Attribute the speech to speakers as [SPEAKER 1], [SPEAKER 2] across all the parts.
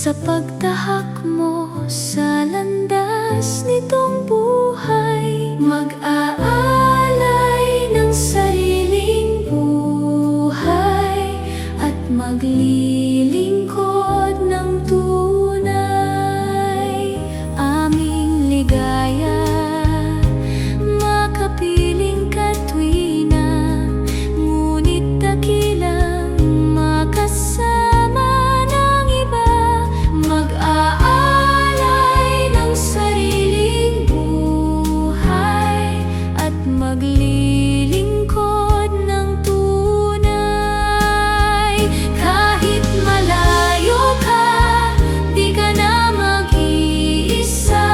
[SPEAKER 1] Sa pagtahak mo sa landas nitong buhay, mag-aalay ng sariling buhay at maglilingkod ng tunay. Aming ligaya, makapiling katwina, ngunit dakilang makasama ng iba. Mag-aalay ng sariling buhay at maglilingkod ng tunay. Kahit malayo ka, di ka na mag-iisa.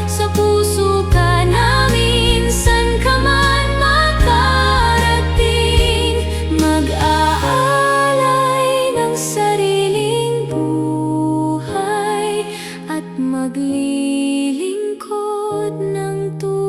[SPEAKER 1] Sa puso ka namin, san ka man makarating. Mag-aalay ng sariling buhay at maglilingkod ng tunay.